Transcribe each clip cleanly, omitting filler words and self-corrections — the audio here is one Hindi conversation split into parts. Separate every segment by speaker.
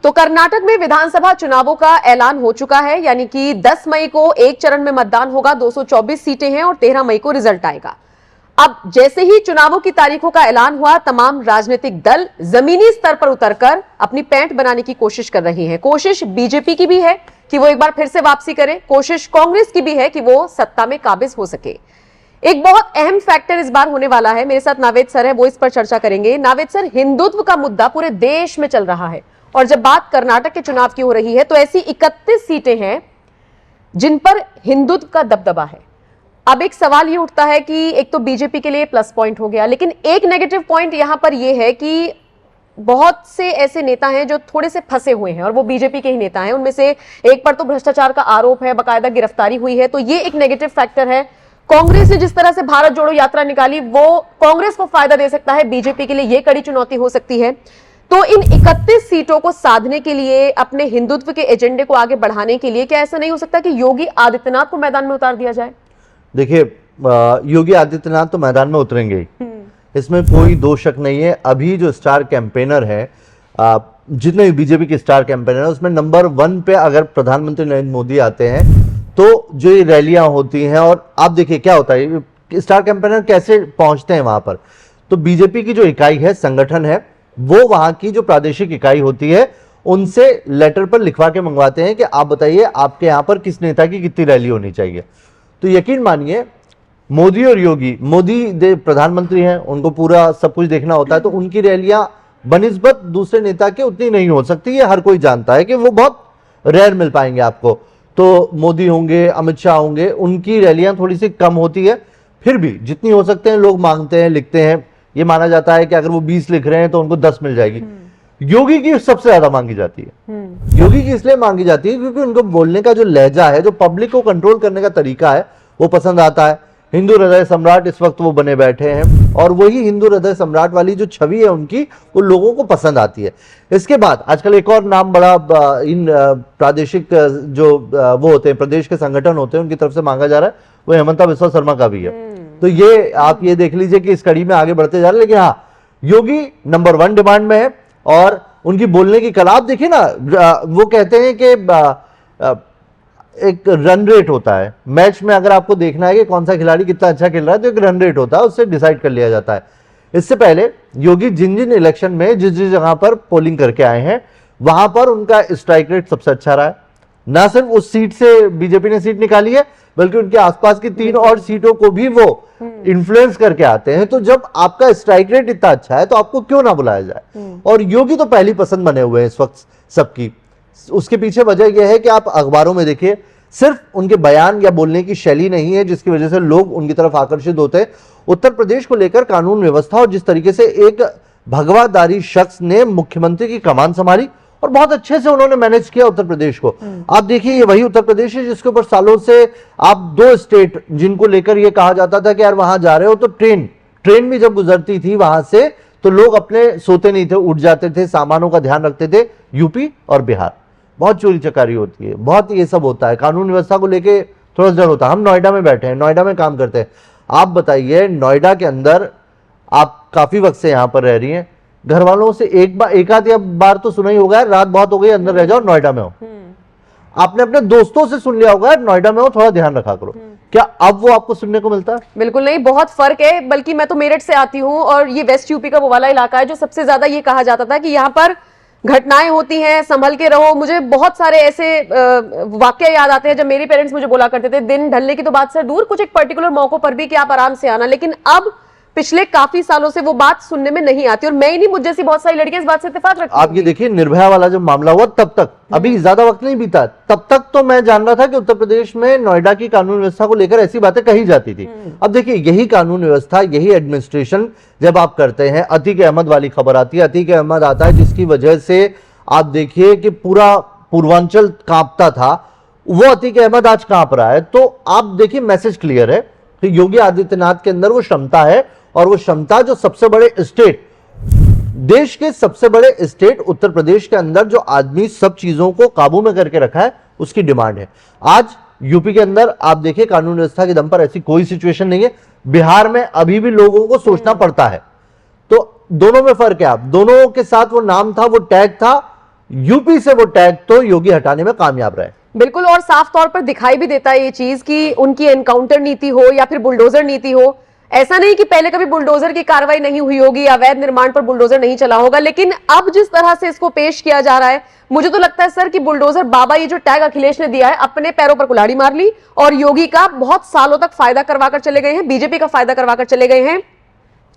Speaker 1: तो कर्नाटक में विधानसभा चुनावों का ऐलान हो चुका है, यानी कि 10 मई को एक चरण में मतदान होगा। 224 सीटें हैं और 13 मई को रिजल्ट आएगा। अब जैसे ही चुनावों की तारीखों का ऐलान हुआ, तमाम राजनीतिक दल जमीनी स्तर पर उतरकर अपनी पैंठ बनाने की कोशिश कर रहे हैं। कोशिश बीजेपी की भी है कि वो एक बार फिर से वापसी करे, कोशिश कांग्रेस की भी है कि वो सत्ता में काबिज हो सके। एक बहुत अहम फैक्टर इस बार होने वाला है। मेरे साथ नावेद सर है, वो इस पर चर्चा करेंगे। नावेद सर, हिंदुत्व का मुद्दा पूरे देश में चल रहा है और जब बात कर्नाटक के चुनाव की हो रही है तो ऐसी 31 सीटें हैं जिन पर हिंदुत्व का दबदबा है। अब एक सवाल ये उठता है कि एक तो बीजेपी के लिए प्लस पॉइंट हो गया, लेकिन एक नेगेटिव पॉइंट यहां पर यह है कि बहुत से ऐसे नेता हैं जो थोड़े से फंसे हुए हैं और वो बीजेपी के ही नेता हैं। उनमें से एक पर तो भ्रष्टाचार का आरोप है, बाकायदा गिरफ्तारी हुई है, तो ये एक नेगेटिव फैक्टर है। कांग्रेस ने जिस तरह से भारत जोड़ो यात्रा निकाली वो कांग्रेस को फायदा दे सकता है, बीजेपी के लिए यह कड़ी चुनौती हो सकती है। तो इन 31 सीटों को साधने के लिए, अपने हिंदुत्व के एजेंडे को आगे बढ़ाने के लिए, क्या ऐसा नहीं हो सकता कि योगी आदित्यनाथ को मैदान में उतार दिया जाए?
Speaker 2: देखिए, योगी आदित्यनाथ तो मैदान में उतरेंगे ही, इसमें कोई दो शक नहीं है। अभी जो स्टार कैंपेनर है, जितने भी बीजेपी के स्टार कैंपेनर है, उसमें नंबर 1 पे अगर प्रधानमंत्री नरेंद्र मोदी आते हैं तो जो ये रैलियां होती हैं, और आप देखिए क्या होता है, स्टार कैंपेनर कैसे पहुंचते हैं वहां पर। तो बीजेपी की जो इकाई है, संगठन है, वो वहां की जो प्रादेशिक इकाई होती है उनसे लेटर पर लिखवा के मंगवाते हैं कि आप बताइए आपके यहां पर किस नेता की कितनी रैली होनी चाहिए। तो यकीन मानिए, मोदी और योगी, मोदी प्रधानमंत्री हैं, उनको पूरा सब कुछ देखना होता है, तो उनकी रैलियां बनिस्बत दूसरे नेता के उतनी नहीं हो सकती। ये हर कोई जानता है कि वो बहुत रेयर मिल पाएंगे आपको। तो मोदी होंगे, अमित शाह होंगे, उनकी रैलियां थोड़ी सी कम होती है, फिर भी जितनी हो सकते हैं लोग मांगते हैं, लिखते हैं। ये माना जाता है कि अगर वो 20 लिख रहे हैं तो उनको 10 मिल जाएगी। योगी की सबसे ज्यादा मांगी जाती है। योगी की इसलिए मांगी जाती है क्योंकि उनको बोलने का जो लहजा है, जो पब्लिक को कंट्रोल करने का तरीका है, वो पसंद आता है। हिंदू हृदय सम्राट इस वक्त वो बने बैठे हैं और वही हिंदू हृदय सम्राट वाली जो छवि है उनकी, वो लोगों को पसंद आती है। इसके बाद आजकल एक और नाम बड़ा इन प्रादेशिक जो वो होते हैं, प्रदेश के संगठन होते हैं, उनकी तरफ से मांगा जा रहा है, वो हेमंता बिस्वा शर्मा का भी है। तो ये आप ये देख लीजिए कि इस कड़ी में आगे बढ़ते जा रहे हैं। लेकिन हाँ, योगी नंबर 1 डिमांड में है और उनकी बोलने की कला आप देखिए ना, वो कहते हैं कि एक रन रेट होता है मैच में। अगर आपको देखना है कि कौन सा खिलाड़ी कितना अच्छा खेल रहा है तो एक रन रेट होता है, उससे डिसाइड कर लिया जाता है। इससे पहले योगी जिन जिन इलेक्शन में जिस जिस जगह पर पोलिंग करके आए हैं वहां पर उनका स्ट्राइक रेट सबसे अच्छा रहा है। ना सिर्फ उस सीट से बीजेपी ने सीट निकाली है, बल्कि उनके आसपास की 3 और सीटों को भी वो इन्फ्लुएंस करके आते हैं। तो जब आपका स्ट्राइक रेट इतना अच्छा है तो आपको क्यों ना बुलाया जाए। और योगी तो पहली पसंद बने हुए हैं इस वक्त सबकी। उसके पीछे वजह यह है कि आप अखबारों में देखिए, सिर्फ उनके बयान या बोलने की शैली नहीं है जिसकी वजह से लोग उनकी तरफ आकर्षित होते हैं। उत्तर प्रदेश को लेकर कानून व्यवस्था और जिस तरीके से एक भगवादारी शख्स ने मुख्यमंत्री की कमान संभाली और बहुत अच्छे से उन्होंने मैनेज किया उत्तर प्रदेश को। आप देखिए, ये वही उत्तर प्रदेश है जिसके ऊपर सालों से आप 2 स्टेट जिनको लेकर ये कहा जाता था कि यार वहां जा रहे हो तो ट्रेन भी जब गुजरती थी वहां से तो लोग अपने सोते नहीं थे, उठ जाते थे, सामानों का ध्यान रखते थे। यूपी और बिहार बहुत चोरी चकारी होती है, बहुत ये सब होता है, कानून व्यवस्था को लेके थोड़ा डर होता है। हम नोएडा में बैठे हैं, नोएडा में काम करते हैं। आप बताइए, नोएडा के अंदर आप काफी वक्त से यहां पर रह रही हैं, घर वालों से एक आध बार तो सुना ही होगा, रात बहुत हो गई, अंदर रह जाओ, नोएडा में हो। आपने अपने दोस्तों से सुन लिया होगा, नोएडा में हो, थोड़ा ध्यान रखा करो। क्या अब वो आपको सुनने को मिलता है?
Speaker 1: बिल्कुल नहीं, बहुत फर्क है। बल्कि मैं तो मेरठ से आती हूँ और ये वेस्ट यूपी का वो वाला इलाका है जो सबसे ज्यादा ये कहा जाता था कि यहाँ पर घटनाएं होती हैं, संभल के रहो। मुझे बहुत सारे ऐसे वाक्य याद आते हैं जब मेरे पेरेंट्स मुझे बोला करते थे, दिन ढलने की तो बात सर दूर, कुछ एक पर्टिकुलर मौकों पर भी कि आप आराम से आना। लेकिन अब पिछले काफी सालों से वो बात सुनने में नहीं आती और मैं ही नहीं, मुझे जैसी बहुत सारी लड़कियां इस बात से इत्तेफाक रखती हैं।
Speaker 2: आप ये देखिए, निर्भया वाला जब मामला हुआ तब तक, अभी ज्यादा वक्त नहीं बीता, तब तक तो मैं जान रहा था कि उत्तर प्रदेश में नोएडा की कानून व्यवस्था को लेकर ऐसी बातें कही जाती थी। अब देखिए, यही कानून व्यवस्था, यही एडमिनिस्ट्रेशन जब आप करते हैं, अतीक अहमद वाली खबर आती है, अतीक अहमद आता है जिसकी वजह से आप देखिए कि पूरा पूर्वांचल कांपता था, वो अतीक अहमद आज कांप रहा है। तो आप देखिए, मैसेज क्लियर है कि योगी आदित्यनाथ के अंदर वो क्षमता है, और वो क्षमता जो सबसे बड़े स्टेट, देश के सबसे बड़े स्टेट उत्तर प्रदेश के अंदर जो आदमी सब चीजों को काबू में करके रखा है, उसकी डिमांड है। आज यूपी के अंदर आप देखिए, कानून व्यवस्था के दम पर ऐसी कोई सिचुएशन नहीं है। बिहार में अभी भी लोगों को सोचना पड़ता है। तो दोनों में फर्क है। आप दोनों के साथ वो नाम था, वो टैग था, यूपी से वो टैग तो योगी हटाने में कामयाब रहे।
Speaker 1: बिल्कुल, और साफ तौर पर दिखाई भी देता है ये चीज कि उनकी एनकाउंटर नीति हो या फिर बुलडोजर नीति हो, ऐसा नहीं कि पहले कभी बुलडोजर की कार्रवाई नहीं हुई होगी, अवैध निर्माण पर बुलडोजर नहीं चला होगा, लेकिन अब जिस तरह से इसको पेश किया जा रहा है, मुझे तो लगता है सर कि बुलडोजर बाबा, ये जो टैग अखिलेश ने दिया है, अपने पैरों पर कुल्हाड़ी मार ली और योगी का बहुत सालों तक फायदा करवाकर चले गए हैं, बीजेपी का फायदा करवाकर चले गए हैं।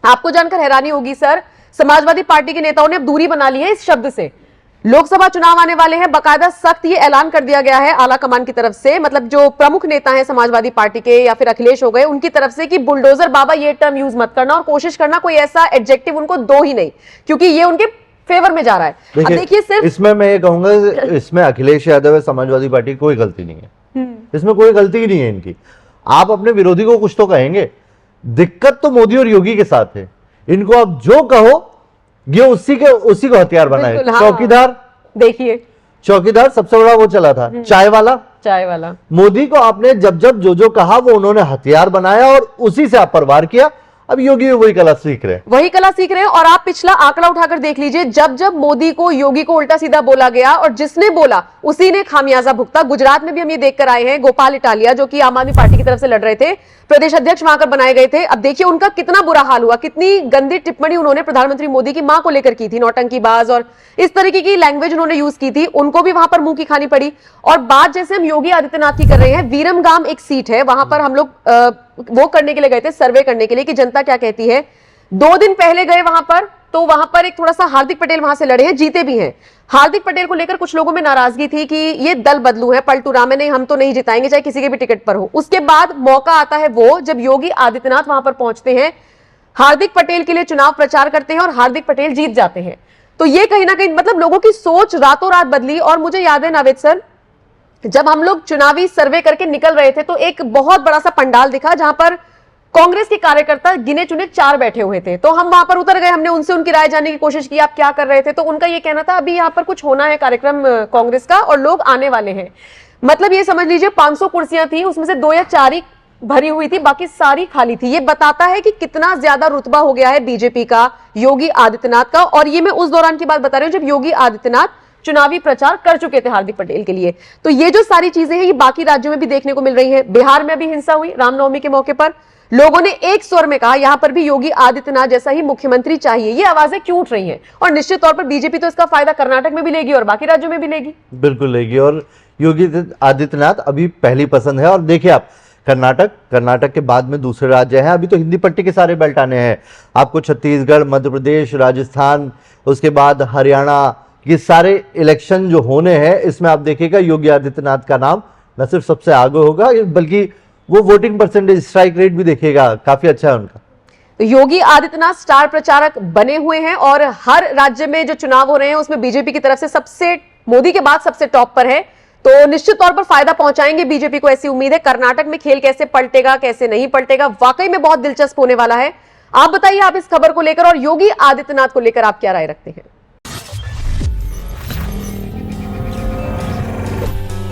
Speaker 1: आपको जानकर हैरानी होगी सर, समाजवादी पार्टी के नेताओं ने अब दूरी बना ली है इस शब्द से। लोकसभा चुनाव आने वाले हैं, बाकायदा सख्त ये ऐलान कर दिया गया है आला कमान की तरफ से, मतलब जो प्रमुख नेता हैं समाजवादी पार्टी के या फिर अखिलेश हो गए, उनकी तरफ से कि बुलडोजर बाबा ये टर्म यूज मत करना और कोशिश करना कोई ऐसा एडजेक्टिव उनको दो ही नहीं, क्योंकि ये उनके फेवर में जा रहा है। अब देखिए सिर्फ
Speaker 2: इसमें मैं ये कहूंगा, इसमें अखिलेश यादव है समाजवादी पार्टी की कोई गलती नहीं है, इसमें कोई गलती ही नहीं है इनकी। आप अपने विरोधी को कुछ तो कहेंगे, दिक्कत तो मोदी और योगी के साथ है। इनको आप जो कहो ये उसी को हथियार बनाए।
Speaker 1: बिल्कुल, हाँ।
Speaker 2: चौकीदार
Speaker 1: देखिए,
Speaker 2: चौकीदार सबसे बड़ा वो चला था, चाय वाला। मोदी को आपने जब जो कहा वो उन्होंने हथियार बनाया और उसी से आप पर वार किया। अब योगी भी वही कला सीख रहे हैं। और आप पिछला आंकड़ा उठाकर देख लीजिए, जब मोदी को योगी को उल्टा सीधा बोला गया और जिसने बोला उसी ने खामियाजा भुगता। गुजरात में भी हम ये देखकर आए हैं, गोपाल इटालिया जो कि आम आदमी पार्टी की तरफ से लड़ रहे थे, प्रदेश अध्यक्ष वहां पर बनाए गए थे। अब देखिए उनका कितना बुरा हाल हुआ, कितनी गंदी टिप्पणी उन्होंने प्रधानमंत्री मोदी की मां को लेकर की थी, नौटंकीबाज और इस तरीके की लैंग्वेज उन्होंने यूज की थी, उनको भी वहां पर मुंह की खानी पड़ी। और बात जैसे हम योगी आदित्यनाथ की कर रहे हैं, वीरमगाम एक सीट है, वहां पर हम लोग वो करने के लिए गए थे, सर्वे करने के लिए कि जनता क्या कहती है। 2 दिन पहले गए वहां पर, तो वहां पर एक थोड़ा सा हार्दिक पटेल वहां से लड़े हैं, जीते भी हैं। हार्दिक पटेल को लेकर कुछ लोगों में नाराजगी थी कि ये दल बदलू है, पलटू राम है, नहीं हम तो नहीं जिताएंगे चाहे किसी के भी टिकट पर हो। उसके बाद मौका आता है वो जब योगी आदित्यनाथ वहां पर पहुंचते हैं, हार्दिक पटेल के लिए चुनाव प्रचार करते हैं और हार्दिक पटेल जीत जाते हैं। तो ये कहीं ना कहीं मतलब लोगों की सोच रातों रात बदली। और मुझे याद है नावेद सर, जब हम लोग चुनावी सर्वे करके निकल रहे थे तो एक बहुत बड़ा सा पंडाल दिखा जहां पर कांग्रेस के कार्यकर्ता गिने चुने 4 बैठे हुए थे। तो हम वहां पर उतर गए, हमने उनसे उनकी राय जानने की कोशिश की, आप क्या कर रहे थे। तो उनका ये कहना था अभी यहाँ पर कुछ होना है कार्यक्रम कांग्रेस का और लोग आने वाले हैं। मतलब ये समझ लीजिए 500 कुर्सियां थी, उसमें से 2 या 4 ही भरी हुई थी, बाकी सारी खाली थी। ये बताता है कि कितना ज्यादा रुतबा हो गया है बीजेपी का, योगी आदित्यनाथ का। और ये मैं उस दौरान की बात बता रही हूँ जब योगी आदित्यनाथ चुनावी प्रचार कर चुके थे हार्दिक पटेल के लिए। तो ये जो सारी चीजें हैं ये बाकी राज्यों में भी देखने को मिल रही है। बिहार में भी हिंसा हुई रामनवमी के मौके पर, लोगों ने एक स्वर में कहा यहां पर भी योगी आदित्यनाथ जैसा ही मुख्यमंत्री चाहिए। ये आवाजें क्यों उठ रही हैं? और निश्चित तौर पर बीजेपी तो इसका फायदा कर्नाटक में भी लेगी और बाकी राज्यों में भी लेगी। बिल्कुल लेगी। और योगी आदित्यनाथ अभी पहली पसंद है। और देखिए आप, कर्नाटक के बाद में दूसरे राज्य हैं, अभी तो हिंदी पट्टी के सारे बेल्ट आने हैं आपको, छत्तीसगढ़, मध्य प्रदेश, राजस्थान, उसके बाद हरियाणा, ये सारे इलेक्शन जो होने हैं इसमें आप देखिएगा योगी आदित्यनाथ का नाम न सिर्फ सबसे आगे होगा बल्कि वो वोटिंग परसेंटेज, स्ट्राइक रेट भी देखिएगा काफी अच्छा है उनका।
Speaker 1: तो योगी आदित्यनाथ स्टार प्रचारक बने हुए हैं और हर राज्य में जो चुनाव हो रहे हैं उसमें बीजेपी की तरफ से सबसे, मोदी के बाद सबसे टॉप पर है। तो निश्चित तौर पर फायदा पहुंचाएंगे बीजेपी को, ऐसी उम्मीद है। कर्नाटक में खेल कैसे पलटेगा, कैसे नहीं पलटेगा, वाकई में बहुत दिलचस्प होने वाला है। आप बताइए, आप इस खबर को लेकर और योगी आदित्यनाथ को लेकर आप क्या राय रखते हैं?